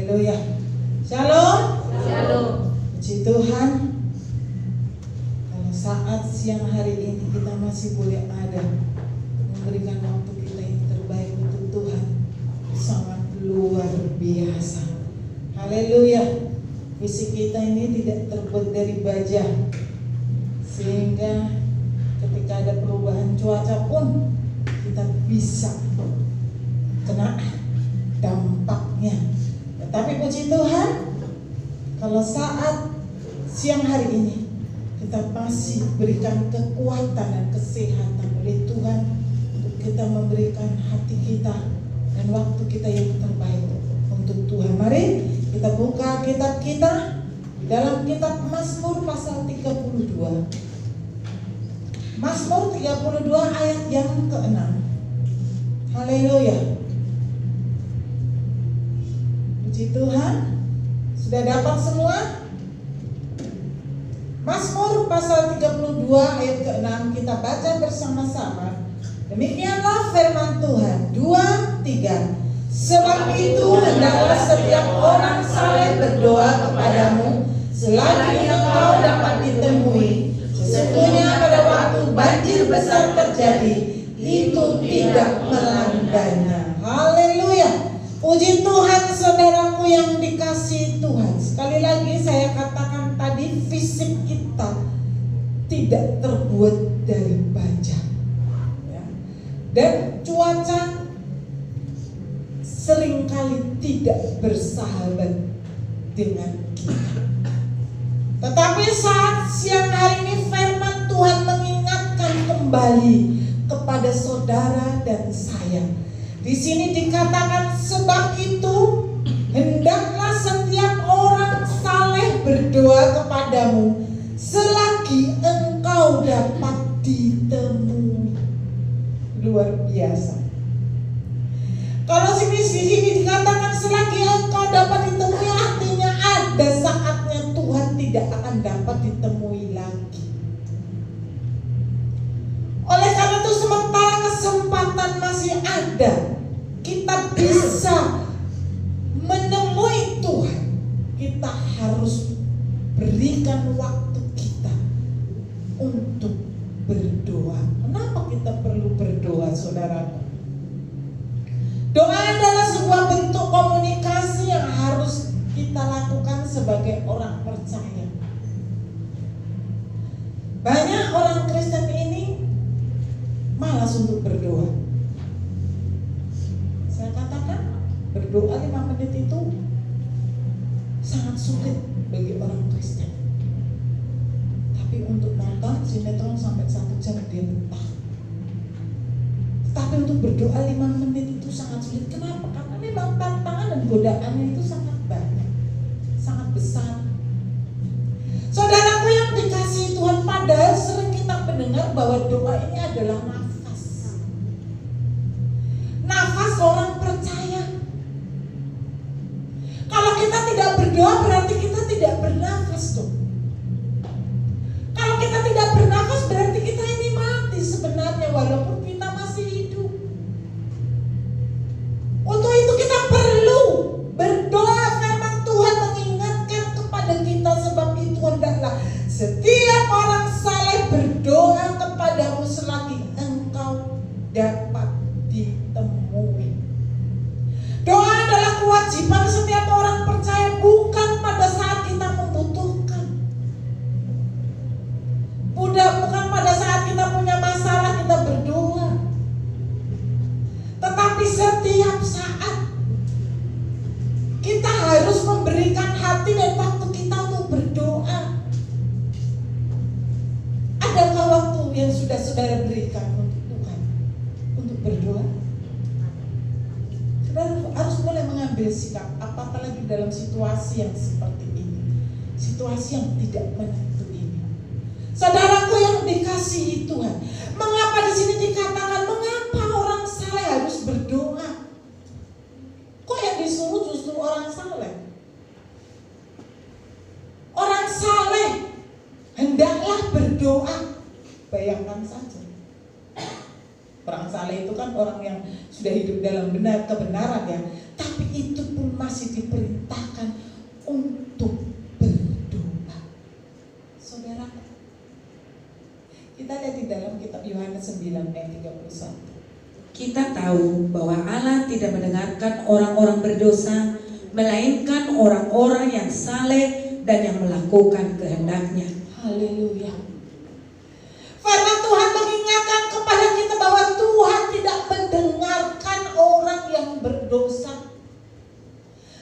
Haleluya. Shalom. Shalom. Puji Tuhan. Kalau saat siang hari ini kita masih boleh ada memberikan waktu kita yang terbaik untuk Tuhan, sangat luar biasa. Haleluya. Fisik kita ini tidak terbuat dari baja, sehingga ketika ada perubahan cuaca pun kita bisa kena dampaknya. Tetapi puji Tuhan, kalau saat siang hari ini kita masih berikan kekuatan dan kesehatan oleh Tuhan untuk kita memberikan hati kita dan waktu kita yang terbaik untuk Tuhan. Mari kita buka kitab kita dalam kitab Mazmur pasal 32. Mazmur 32 ayat yang ke-6. Haleluya. Puji Tuhan. Sudah dapat semua? Mazmur pasal 32 ayat ke-6 kita baca bersama-sama. Demikianlah firman Tuhan. 2, 3. Sebab itu hendaklah setiap orang saleh berdoa kepadamu selagi engkau dapat ditemui. Sesungguhnya pada waktu banjir besar terjadi, itu tidak melandainya. Haleluya. Puji Tuhan, saudaraku yang dikasihi Tuhan. Sekali lagi saya katakan tadi, fisik kita tidak terbuat dari baja, ya. Dan cuaca seringkali tidak bersahabat dengan kita. Tetapi saat siang hari ini firman Tuhan mengingatkan kembali kepada saudara dan saya. Di sini dikatakan, sebab itu hendaklah setiap orang saleh berdoa kepadamu selagi engkau dapat ditemui. Luar biasa. Kalau di sini dikatakan selagi engkau dapat ditemui, artinya ada saatnya Tuhan tidak akan dapat ditemui lagi. Oleh karena itu, sementara kesempatan masih ada, kita bisa menemui Tuhan, kita harus berikan waktu kita untuk berdoa. Kenapa kita perlu berdoa, saudara? Doa adalah sebuah bentuk komunikasi yang harus kita lakukan sebagai orang percaya. Banyak orang Kristen ini malas untuk berdoa. Saya katakan, berdoa 5 menit itu sangat sulit bagi orang Kristen. Tapi untuk nonton sinetron sampai 1 jam dia betah. Tapi untuk berdoa 5 menit itu sangat sulit. Kenapa? Karena memang tantangan dan godaannya itu sangat banyak, sangat besar. Saudaraku yang dikasihi Tuhan, padahal sering kita mendengar bahwa doa ini adalah nafas. Nafas orang percaya. Kalau kita tidak berdoa berarti kita tidak bernafas dong. Kalau kita tidak bernafas berarti kita ini mati sebenarnya, walaupun kita masih hidup. Untuk itu kita perlu berdoa. Firman Tuhan mengingatkan kepada kita, sebab itu hendaklah setiap orang saleh berdoa kepadamu selagi engkau dapat ditemui. Doa adalah kewajiban setiap orang percaya, bukan pada saat kita membutuhkan. Bukan pada saat kita punya masalah kita berdoa. Tetapi setiap saat kita harus memberikan hati dan waktu kita untuk berdoa. Adakah waktu yang sudah saudara berikan untuk Tuhan untuk berdoa? Saudara harus mulai mengambil sikap, apalagi dalam situasi yang seperti ini, situasi yang tidak menentu ini. Saudaraku yang dikasihi Tuhan, mengapa di sini dikatakan mengapa orang saleh harus berdoa? Kok yang disuruh justru orang saleh? Orang saleh hendaklah berdoa. Bayangkan saja. Orang saleh itu kan orang yang sudah hidup dalam kebenaran ya. Tapi itu pun masih diperintah tidak mendengarkan orang-orang berdosa, melainkan orang-orang yang saleh dan yang melakukan kehendak-Nya. Haleluya. Firman Tuhan mengingatkan kepada kita bahwa Tuhan tidak mendengarkan orang yang berdosa,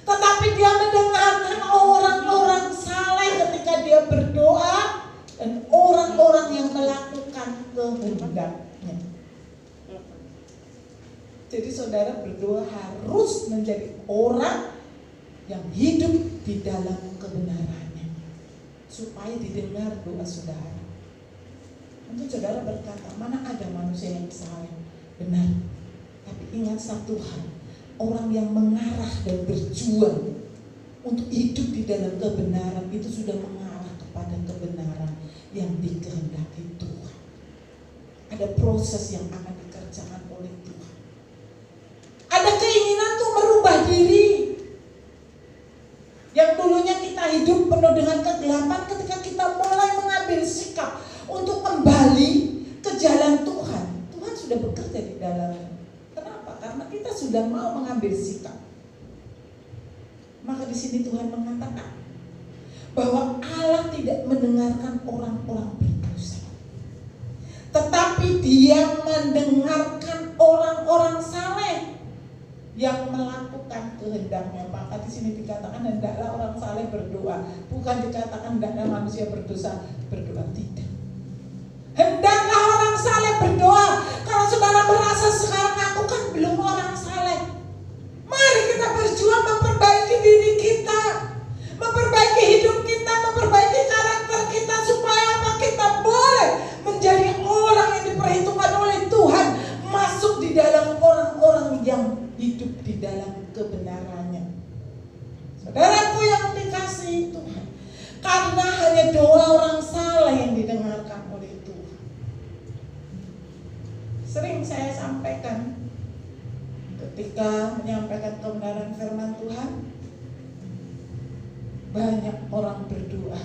tetapi Dia mendengarkan orang-orang saleh ketika dia berdoa dan orang-orang yang melakukan kehendak-Nya. Jadi saudara berdoa harus menjadi orang yang hidup di dalam kebenarannya, supaya didengar doa saudara. Mungkin saudara berkata, mana ada manusia yang saleh? Benar. Tapi ingat satu hal, orang yang mengarah dan berjuang untuk hidup di dalam kebenaran itu sudah mengarah kepada kebenaran yang dikehendaki Tuhan. Ada proses yang akan dikerjakan oleh Tuhan. Ada keinginan untuk merubah diri. Yang dulunya kita hidup penuh dengan kegelapan, ketika kita mulai mengambil sikap untuk kembali ke jalan Tuhan, Tuhan sudah bekerja di dalamnya. Kenapa? Karena kita sudah mau mengambil sikap. Maka di sini Tuhan mengatakan bahwa Allah tidak mendengarkan orang-orang berdosa, tetapi Dia mendengarkan orang-orang saleh yang melakukan kehendak-Nya. Maka di sini dikatakan hendaklah orang saleh berdoa, bukan dikatakan hendaklah manusia berdosa berdoa, tidak. Hendaklah orang saleh berdoa. Kalau saudara merasa sekarang aku kan belum orang saleh, mari kita berjuang memperbaiki diri kita, memperbaiki hidup kita, memperbaiki karakter kita, supaya apa? Kita boleh menjadi orang yang diperhitungkan oleh Tuhan, masuk di dalam orang-orang yang hidup di dalam kebenarannya. Saudaraku yang dikasihi Tuhan, karena hanya doa orang saleh yang didengarkan oleh Tuhan. Sering saya sampaikan ketika menyampaikan kebenaran firman Tuhan, banyak orang berdoa,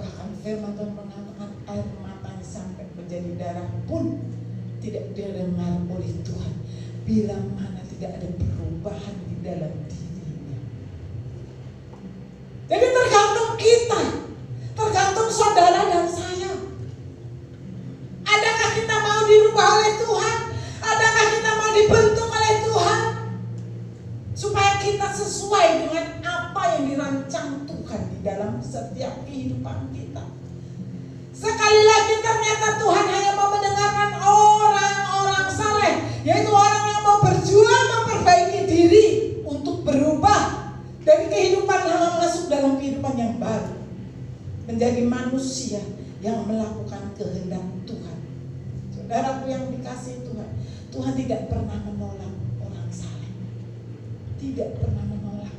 bahkan firman Tuhan mengatakan air matanya sampai menjadi darah pun tidak didengar oleh Tuhan, bila mana tidak ada perubahan di dalam dirinya. Jadi tergantung kita, tergantung saudara dan saya. Adakah kita mau dirubah oleh Tuhan? Adakah kita mau dibentuk oleh Tuhan? Supaya kita sesuai dengan apa yang dirancang Tuhan di dalam setiap kehidupan kita. Sekali lagi ternyata Tuhan hanya mau mendengarkan orang-orang saleh, yaitu orang yang mau berjuang memperbaiki diri untuk berubah dari kehidupan lama masuk dalam kehidupan yang baru, menjadi manusia yang melakukan kehendak Tuhan. Saudaraku yang dikasihi Tuhan, Tuhan tidak pernah menolak orang saleh, tidak pernah menolak.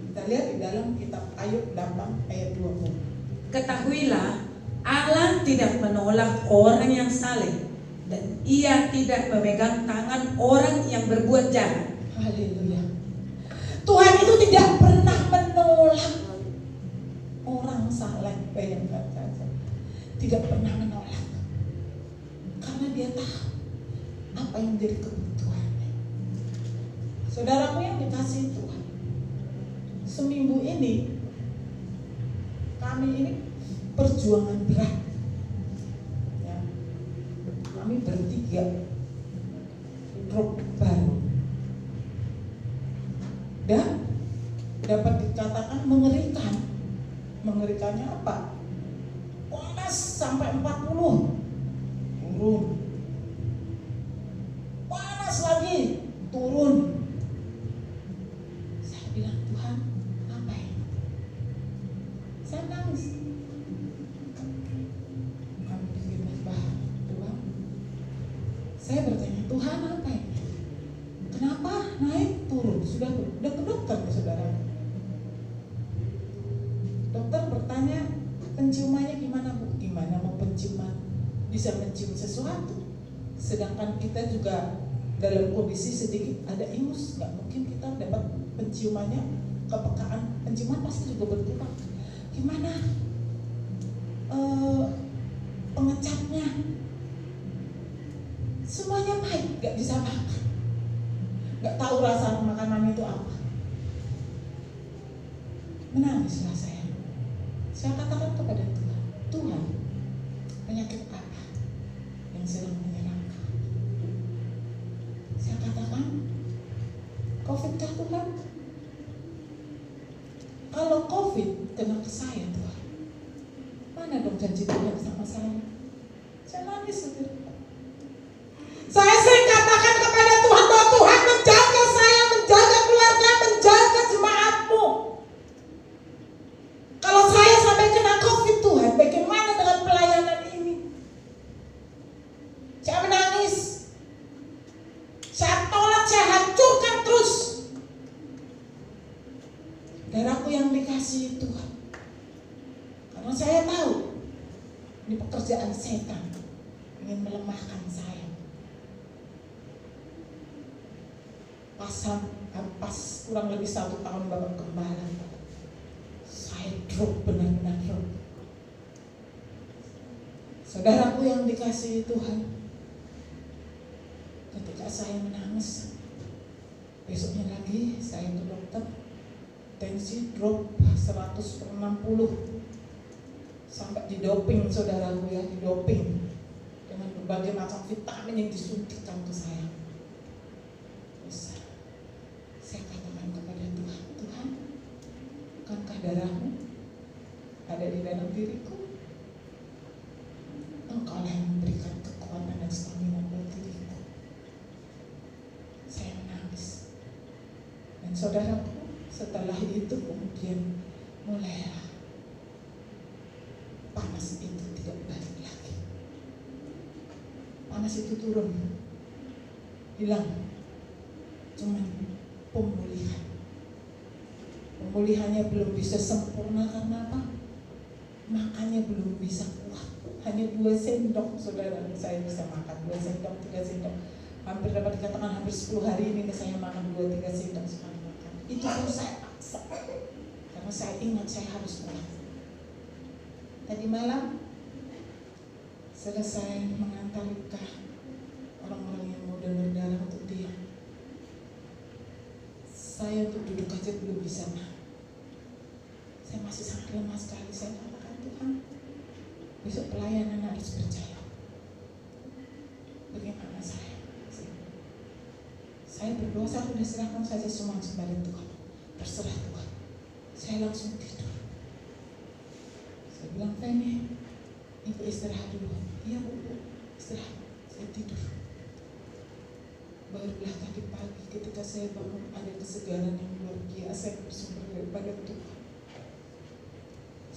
Kita lihat di dalam kitab Ayub 8 ayat 20. Ketahuilah, Allah tidak menolak orang yang saleh, dan Ia tidak memegang tangan orang yang berbuat jahat. Haleluya. Tuhan itu tidak pernah menolak orang saleh, bayangkan saja. Tidak pernah menolak, karena Dia tahu apa yang menjadi kebutuhannya. Saudaraku yang dikasihi Tuhan, seminggu ini kami ini perjuangan berat ya. Kami bertiga grup baru, dan dapat dikatakan mengerikan. Mengerikannya apa? Panas sampai 40, turun, panas lagi, turun. Saya bilang, Tuhan, apa ini? Saya nangis. Kami pikir Tuhan. Saya bertanya, Tuhan apa ini? Kenapa naik turun? Sudah ke dokter ya saudara. Dokter bertanya, penciumannya gimana Bu? Gimana mau penciuman? Bisa mencium sesuatu. Sedangkan kita juga dalam kondisi sedikit ada ingus, nggak mungkin kita dapat penciumannya, kepekaan penciuman pasti juga berkurang. Gimana pengecapnya? Semuanya pahit, gak bisa makan. Gak tahu rasa makanan itu apa. Menangislah saya. Saya katakan kepada Tuhan, Tuhan, penyakit apa yang sedang menyerang kau? Saya katakan, COVID kah Tuhan? Kalau COVID kena ke saya Tuhan, mana dong janji Tuhan sama saya? Saya nangis sendiri. Saya sering katakan kepada Tuhan bahwa Tuhan menjaga saya, menjaga keluarga, menjaga jemaat-Mu. Kalau saya sampai kena COVID Tuhan, bagaimana dengan pelayanan ini? Saya menangis. Saya tolak, saya hancurkan terus. Darahku yang dikasihi Tuhan. Karena saya tahu ini pekerjaan setan ingin melemahkan saya. Pas kurang lebih 1 tahun Bapak Gembala, saya drop, benar-benar drop. Saudaraku yang dikasihi Tuhan, ketika saya menangis, besoknya lagi saya ke dokter, tensi drop 100/60, sampai didoping saudaraku ya, didoping dengan berbagai macam vitamin yang disuntikkan ke saya. Saya katakan kepada Tuhan, Tuhan, bukankah darah-Mu ada di dalam diriku? Engkau yang memberikan kekuatan dan stamina buat diriku. Saya menangis. Dan saudaraku, setelah itu kemudian mulailah panas itu tidak balik lagi. Panas itu turun, hilang. Cuman pemulihannya belum bisa sempurna karena apa? Makannya belum bisa kuat. Hanya 2 sendok saudara saya bisa makan, 2 sendok, 3 sendok. Hampir dapat dikatakan hampir 10 hari ini saya makan 2-3 sendok sekali makan. Itu pun saya paksa karena saya ingat saya harus kuat. Tadi malam selesai mengantar nikah orang-orang yang mau donor darah untuk dia, saya untuk duduk aja belum bisa. Saya masih sangat lemah sekali. Saya katakan, Tuhan, besok pelayanan harus berjaya. Bagaimana saya? Saya berdoa, saya sudah serahkan saja semua kepada Tuhan. Terserah Tuhan. Saya langsung tidur. Saya bilang, Feni, Ibu istirahat dulu. Iya Bu, istirahat. Saya tidur. Barulah tadi pagi ketika saya bangun ada kesegaran yang luar biasa yang bersumber daripada Tuhan.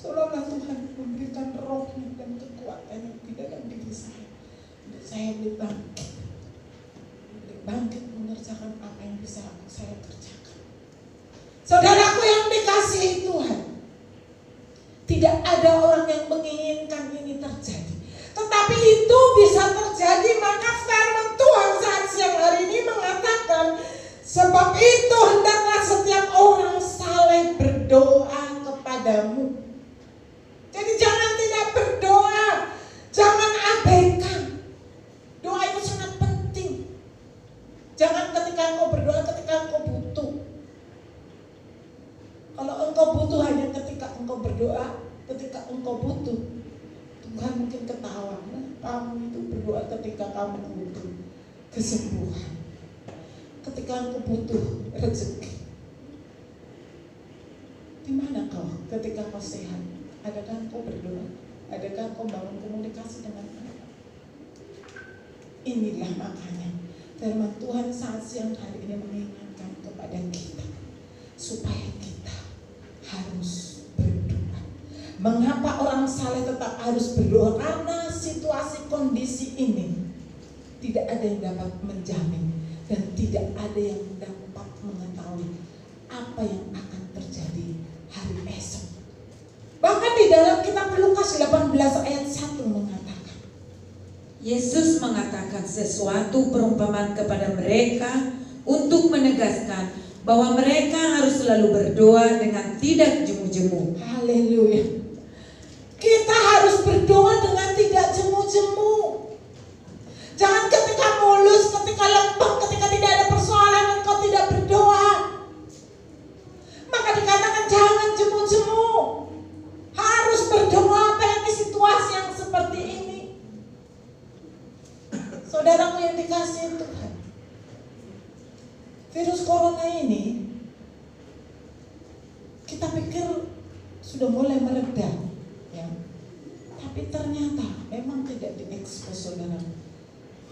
Seolah-olah Tuhan memberikan rohnya dan kekuatannya di dalam diri saya. Dan saya boleh bangkit mengerjakan apa yang bisa saya kerjakan. Saudaraku yang dikasihi Tuhan, tidak ada orang yang menginginkan ini terjadi. Tetapi itu bisa terjadi, maka firman Tuhan saat siang hari ini mengatakan, sebab itu hendaklah setiap orang saleh berdoa kepadamu. Jadi jangan tidak berdoa, jangan abaikan. Doa itu sangat penting. Jangan ketika engkau berdoa, ketika engkau butuh. Kalau engkau butuh hanya ketika engkau berdoa, ketika engkau butuh, Tuhan mungkin ketawa. Nah, kamu itu berdoa ketika kamu butuh kesembuhan, ketika engkau butuh rezeki. Di mana kau ketika kau sehat? Adakah engkau berdoa? Adakah engkau bangun komunikasi dengan Allah? Inilah makanya firman Tuhan saat siang hari ini mengingatkan kepada kita supaya kita harus berdoa. Mengapa orang saleh tetap harus berdoa? Karena situasi kondisi ini tidak ada yang dapat menjamin dan tidak ada yang dapat mengetahui apa yang akan terjadi hari esok. Bahkan di dalam kitab Lukas 18 ayat 1 mengatakan, Yesus mengatakan sesuatu perumpamaan kepada mereka untuk menegaskan bahwa mereka harus selalu berdoa dengan tidak jemu-jemu. Haleluya. Kita harus berdoa dengan tidak jemu-jemu. Jangan ketika mau ketika lembek, ketika tidak ada persoalan, engkau tidak berdoa. Maka dikatakan jangan jemu-jemu. Harus berdoa apalagi situasi yang seperti ini. Saudaraku yang dikasihi Tuhan, virus corona ini kita pikir sudah mulai mereda, ya. Tapi ternyata memang tidak diekspos, saudara.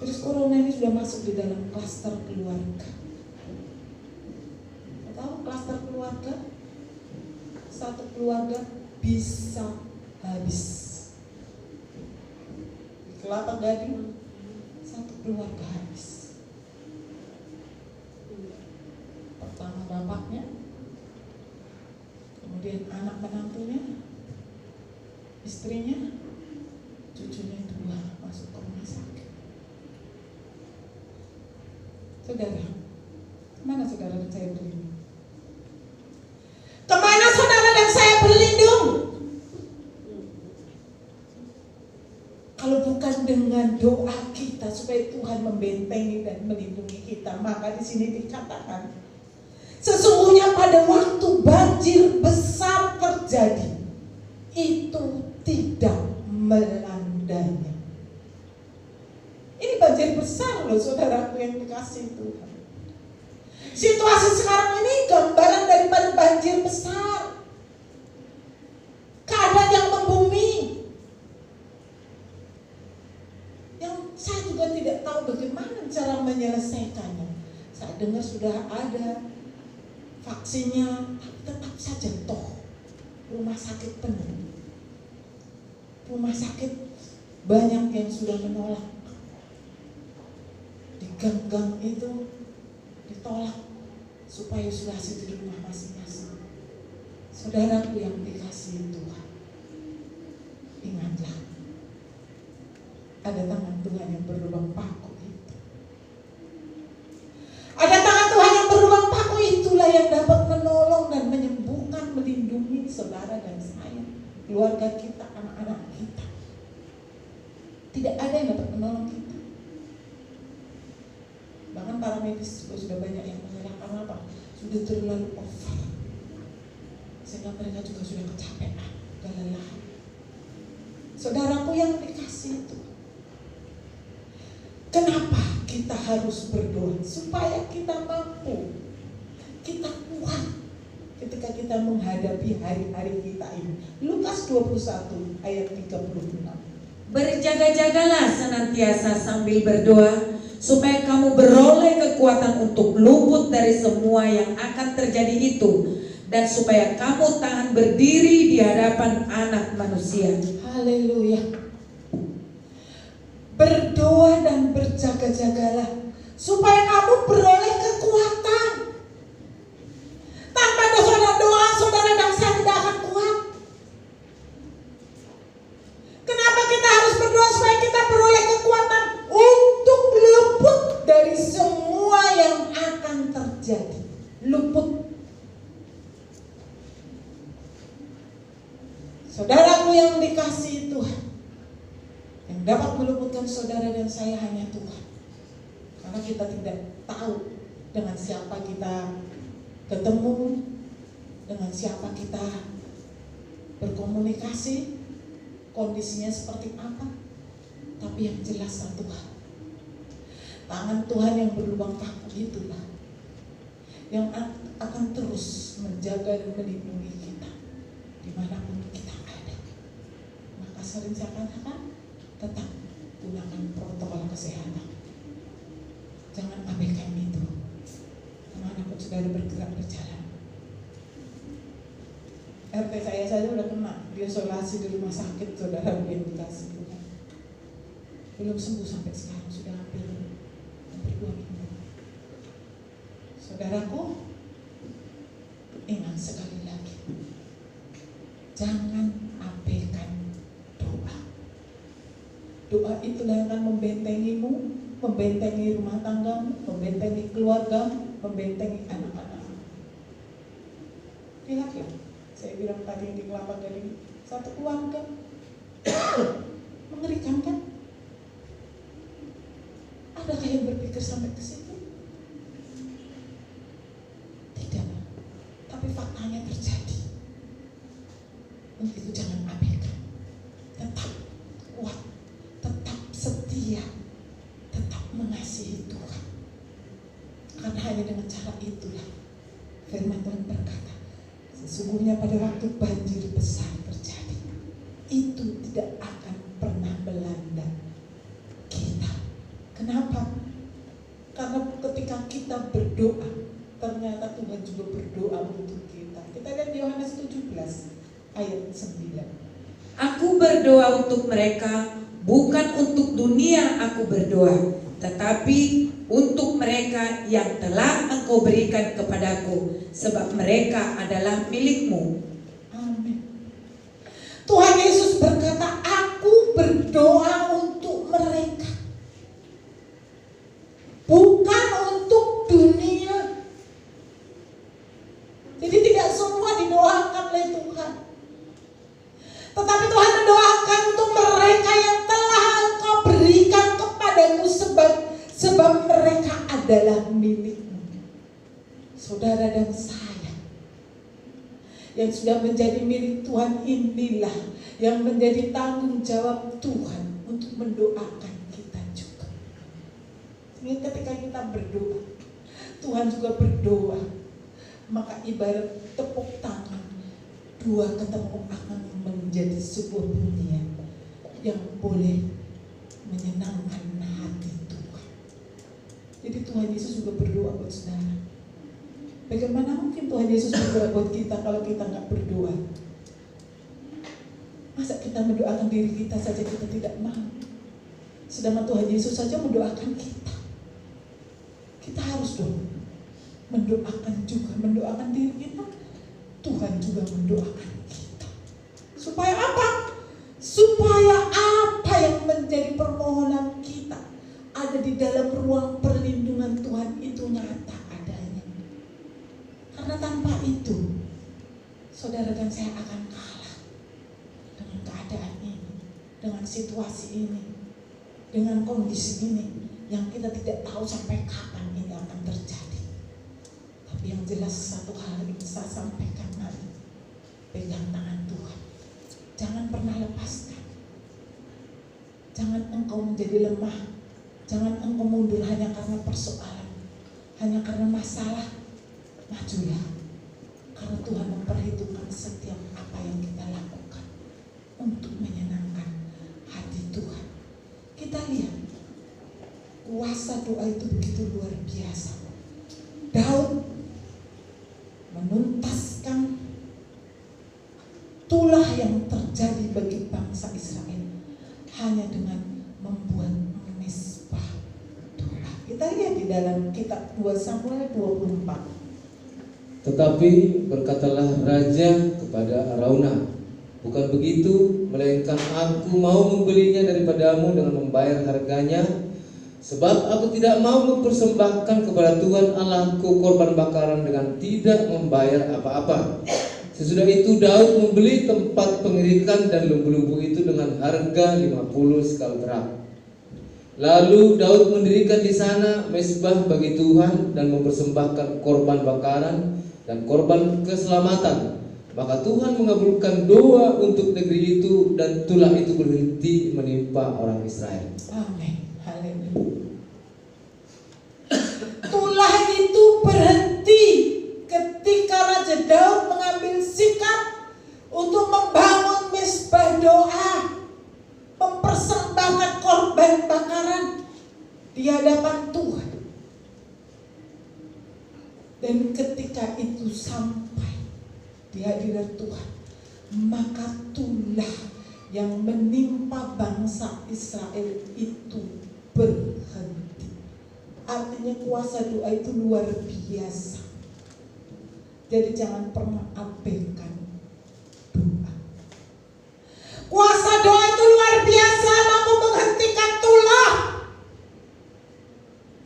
Virus corona ini sudah masuk di dalam klaster keluarga. Tahu klaster keluarga? Satu keluarga bisa habis. Di Kelapa Gading, satu keluarga habis. Pertama bapaknya, kemudian anak menantunya, istrinya, cucunya 2 masuk ke rumah sakit. Saudara, mana saudara dan saya berlindung? Kemana saudara dan saya berlindung? Kalau bukan dengan doa kita supaya Tuhan membentengi dan melindungi kita, maka di sini dikatakan sesungguhnya pada waktu banjir besar terjadi, itu tidak melandainya. Ini banjir besar loh, saudaraku yang dikasihi Tuhan. Situasi sekarang ini gambaran daripada banjir besar, keadaan yang membumi, yang saya juga tidak tahu bagaimana cara menyelesaikannya. Saya dengar sudah ada vaksinnya, tapi tetap saja toh rumah sakit penuh. Rumah sakit banyak yang sudah menolak. Di gang-gang itu ditolak supaya isolasi di rumah masing-masing. Saudaraku yang dikasihi Tuhan, ingatlah, ada tangan Tuhan yang berlubang paku itu. Ada tangan Tuhan yang berlubang paku, itulah yang dapat menolong dan menyembuhkan, melindungi saudara dan saya, keluarga kita, anak-anak kita. Tidak ada yang dapat menolong kita. Bahkan para medis juga sudah banyak yang menyerah karena apa? Sudah terlalu over, sehingga mereka juga sudah kecapean, kelelahan. Saudaraku yang dikasihi itu, kenapa kita harus berdoa? Supaya kita mampu, kita kuat ketika kita menghadapi hari-hari kita ini. Lukas 21 ayat 36. Berjaga-jagalah senantiasa sambil berdoa, supaya kamu beroleh kekuatan untuk luput dari semua yang akan terjadi itu, dan supaya kamu tahan berdiri di hadapan Anak Manusia. Haleluya. Berdoa dan berjaga-jagalah supaya kamu beroleh kekuatan. Tanpa doa, saudara dan saya tidak akan kuat. Kenapa kita harus berdoa? Supaya kita beroleh kekuatan untuk luput dari semua yang akan terjadi. Luput. Saudaraku yang dikasihi Tuhan, yang dapat meluputkan saudara dan saya hanya Tuhan. Karena kita tidak tahu dengan siapa kita ketemu, dengan siapa kita berkomunikasi, kondisinya seperti apa. Tapi yang jelas Tuhan, tangan Tuhan yang berlubang paku itulah yang akan terus menjaga dan melindungi kita dimanapun kita ada. Maka sering saya katakan, tetap gunakan protokol kesehatan. Jangan abaikan itu. Kemanapun saudara bergerak berjalan. RT saya saja udah kena diisolasi di rumah sakit, saudara, yang dikasih Tuhan. Belum sembuh sampai sekarang, sudah hampir 2 minggu. Saudaraku, ingat sekali lagi, jangan abaikan doa. Doa itulah yang akan membentengimu, membentengi rumah tanggamu, membentengi keluarga, membentengi anak-anakmu. Lihat ya, saya bilang tadi di Kelapa Gading, satu keluarga. Mengerikan kan? Adakah yang berpikir berpikir sampai ke situ? Tidak. Tapi faktanya terjadi. Untuk itu jangan abaikan. Tetap kuat, tetap setia, tetap mengasihi Tuhan. Karena hanya dengan cara itulah firman Tuhan berkata, sesungguhnya pada waktu banjir besar terjadi, itu tidak akan pernah melanda kita. Kenapa? Karena ketika kita berdoa, ternyata Tuhan juga berdoa untuk kita. Kita lihat Yohanes 17 ayat 9. Aku berdoa untuk mereka, bukan untuk dunia aku berdoa, tetapi untuk mereka yang telah Engkau berikan kepadaku, sebab mereka adalah milik-Mu. Amin. Tuhan Yesus berkata, aku berdoa untuk mereka, bukan untuk dunia. Jadi tidak semua didoakan oleh Tuhan, tetapi Tuhan mendoakan untuk mereka yang telah Engkau berikan kepadamu, sebab mereka adalah milik-Mu. Saudara dan saya yang sudah menjadi milik Tuhan, inilah yang menjadi tanggung jawab Tuhan untuk mendoakan kita juga. Sehingga ketika kita berdoa, Tuhan juga berdoa. Maka ibarat tepuk tangan, dua ketemu akan menjadi sebuah bunyian yang boleh menyenangkan hati Tuhan. Jadi Tuhan Yesus juga berdoa buat saudara. Bagaimana mungkin Tuhan Yesus berdoa buat kita kalau kita nggak berdoa? Masa kita mendoakan diri kita saja kita tidak mau, sedangkan Tuhan Yesus saja mendoakan kita. Kita harus dong mendoakan juga, mendoakan diri kita. Tuhan juga mendoakan kita. Supaya apa? Supaya apa yang menjadi permohonan kita ada di dalam ruang perlindungan Tuhan itu nyata adanya. Karena tanpa itu, saudara dan saya akan kalah dengan keadaan ini, dengan situasi ini, dengan kondisi ini yang kita tidak tahu sampai kapan ini akan terjadi. Tapi yang jelas satu hal yang saya sampaikan hari, pegang tangan Tuhan. Jangan pernah lepaskan. Jangan engkau menjadi lemah. Jangan engkau mundur hanya karena persoalan, hanya karena masalah. Majulah. Karena Tuhan memperhitungkan setiap apa yang kita lakukan untuk menyenangkan hati Tuhan. Kita lihat kuasa doa itu begitu luar biasa. Daud menuntaskan tulah yang terjadi bagi bangsa Israel hanya dengan membuat mezbah doa. Kita lihat di dalam kitab 2 Samuel 24. Tetapi berkatalah raja kepada Araunah, bukan begitu, melainkan aku mau membelinya daripadamu dengan membayar harganya, sebab aku tidak mau mempersembahkan kepada Tuhan Allahku korban bakaran dengan tidak membayar apa-apa. Sesudah itu Daud membeli tempat pengirikan dan lembu-lembu itu dengan harga 50 sekal perak. Lalu Daud mendirikan di sana mezbah bagi Tuhan dan mempersembahkan korban bakaran dan korban keselamatan. Maka Tuhan mengabulkan doa untuk negeri itu dan tulah itu berhenti menimpa orang Israel. Amin. Haleluya. Tulah itu berhenti ketika Raja Daud mengambil sikap untuk membangun mezbah doa, mempersembahkan korban bakaran di hadapan Tuhan. Dan ketika itu sampai di hadirat Tuhan, maka tulah yang menimpa bangsa Israel itu berhenti. Artinya kuasa doa itu luar biasa. Jadi jangan pernah abaikan doa. Kuasa doa itu luar biasa, mampu menghentikan tulah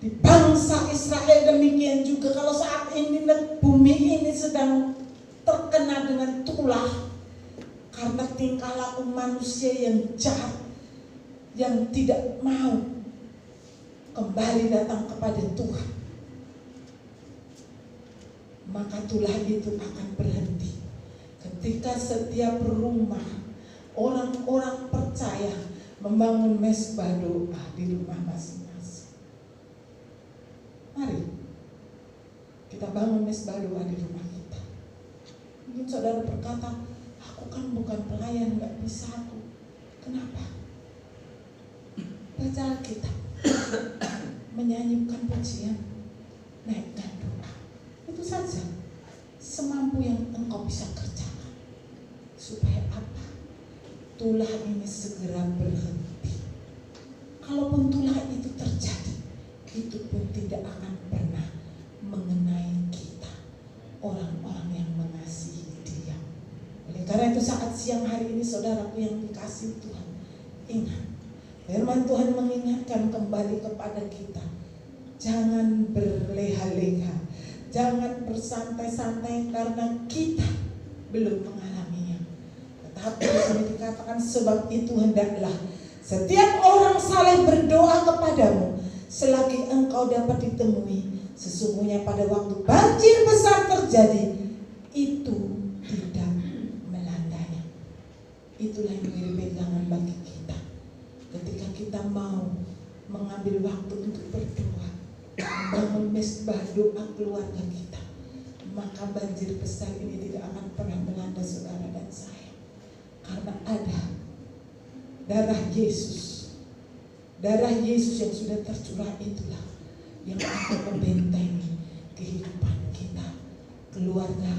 di bangsa Israel. Demikian juga kalau saat ini bumi ini sedang terkena dengan tulah karena tingkah laku manusia yang jahat, yang tidak mau kembali datang kepada Tuhan, maka tulah itu akan berhenti. Ketika setiap rumah orang-orang percaya membangun mesbah doa di rumah masing-masing. Mari kita bangun mesbah doa di rumah kita. Mungkin saudara berkata, aku kan bukan pelayan, gak bisa aku. Kenapa? Baca Alkitab, menyanyikan pujian, naikkan doa. Itu saja, semampu yang engkau bisa kerjakan. Supaya apa? Tulah ini segera berhenti. Kalaupun tulah itu terjadi, itu pun tidak akan pernah mengenai kita, orang-orang yang mengasihi Dia. Oleh karena itu saat siang hari ini saudaraku yang dikasihi Tuhan, ingat, firman Tuhan mengingatkan kembali kepada kita, jangan berleha-leha, jangan bersantai-santai karena kita belum mengalaminya. Tetapi di sini dikatakan, sebab itu hendaklah setiap orang saling berdoa kepadamu selagi engkau dapat ditemui. Sesungguhnya pada waktu banjir besar terjadi, itu tidak melandanya. Itulah yang menjadi pegangan bagi kita. Ketika kita mau mengambil waktu untuk berdoa, membangun mesbah doa keluarga kita, maka banjir besar ini tidak akan pernah melanda saudara dan saya. Karena ada darah Yesus. Darah Yesus yang sudah tercurah itulah yang akan membentengi kehidupan kita, keluarga,